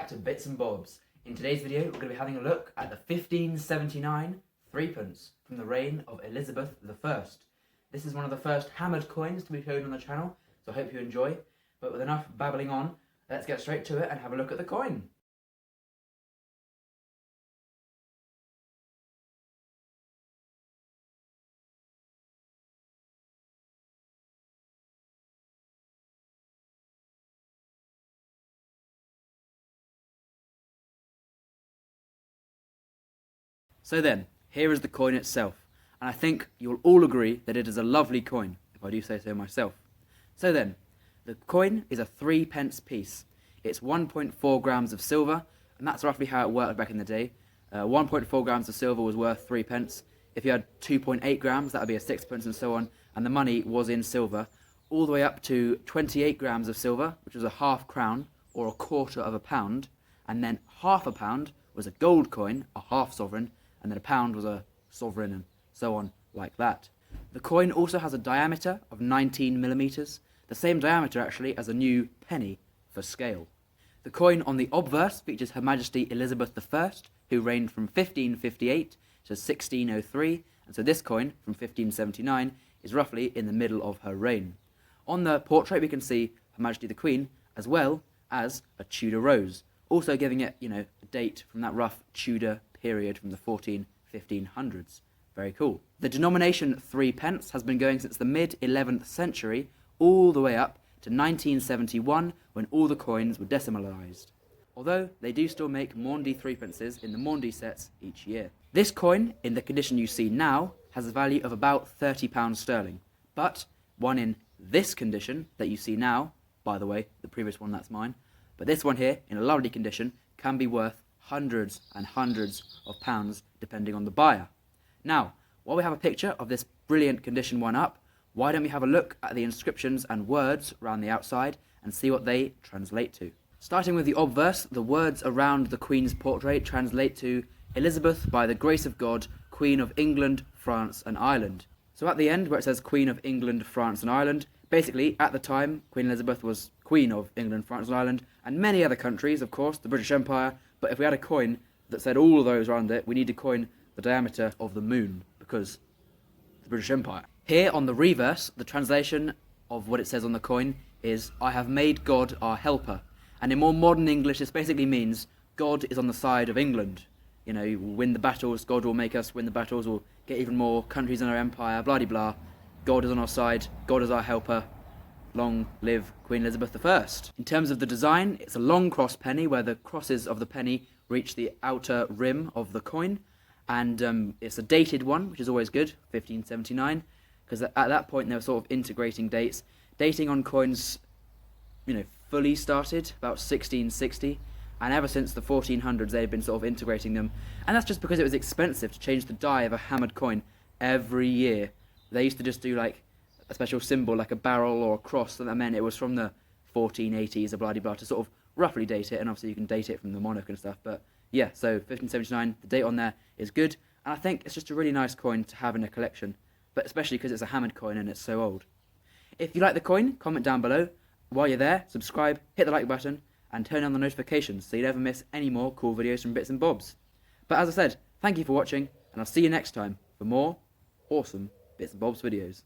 back to Bits and Bobs. In today's video, we're going to be having a look at the 1579 threepence from the reign of Elizabeth I. This is one of the first hammered coins to be shown on the channel, so I hope you enjoy. But with enough babbling on, let's get straight to it and have a look at the coin. So then, here is the coin itself, and I think you'll all agree that it is a lovely coin, if I do say so myself. So then, the coin is a 3-pence piece. It's 1.4 grams of silver, and that's roughly how it worked back in the day. 1.4 grams of silver was worth 3 pence. If you had 2.8 grams, that would be a 6-pence and so on, and the money was in silver, all the way up to 28 grams of silver, which was a half crown, or a quarter of a pound, and then half a pound was a gold coin, a half sovereign, and then a pound was a sovereign, and so on, like that. The coin also has a diameter of 19 millimeters, the same diameter actually as a new penny for scale. The coin on the obverse features Her Majesty Elizabeth I, who reigned from 1558 to 1603, and so this coin from 1579 is roughly in the middle of her reign. On the portrait we can see Her Majesty the Queen, as well as a Tudor rose, also giving it, a date from that rough Tudor period from the 1500s. Very cool. The denomination 3 pence has been going since the mid-11th century all the way up to 1971 when all the coins were decimalised. Although they do still make Maundy 3pences in the Maundy sets each year. This coin, in the condition you see now, has a value of about £30 sterling, but one in this condition that you see now, by the way, the previous one that's mine, but this one here, in a lovely condition, can be worth hundreds and hundreds of pounds depending on the buyer. Now, while we have a picture of this brilliant condition one up, why don't we have a look at the inscriptions and words around the outside and see what they translate to. Starting with the obverse, the words around the Queen's portrait translate to Elizabeth, by the grace of God, Queen of England, France and Ireland. So at the end where it says Queen of England, France and Ireland, basically at the time Queen Elizabeth was Queen of England, France and Ireland and many other countries, of course, the British Empire, but if we had a coin that said all of those around it, we need to coin the diameter of the moon, because the British Empire. Here on the reverse, the translation of what it says on the coin is, I have made God our helper. And in more modern English, this basically means God is on the side of England. You win the battles, God will make us win the battles, we'll get even more countries in our empire, blah-de-blah. God is on our side, God is our helper. Long live Queen Elizabeth I. In terms of the design, it's a long cross penny where the crosses of the penny reach the outer rim of the coin, and it's a dated one, which is always good, 1579, because at that point they were sort of integrating dates. Dating on coins, fully started about 1660, and ever since the 1400s they've been sort of integrating them, and that's just because it was expensive to change the die of a hammered coin every year. They used to just do like a special symbol like a barrel or a cross, and that meant it was from the 1480s or blah-de-blah to sort of roughly date it, and obviously you can date it from the monarch and stuff, but yeah, so 1579, the date on there is good, and I think it's just a really nice coin to have in a collection, but especially because it's a hammered coin and it's so old. If you like the coin, comment down below. While you're there, subscribe, hit the like button, and turn on the notifications so you never miss any more cool videos from Bits and Bobs. But as I said, thank you for watching, and I'll see you next time for more awesome Bits and Bobs videos.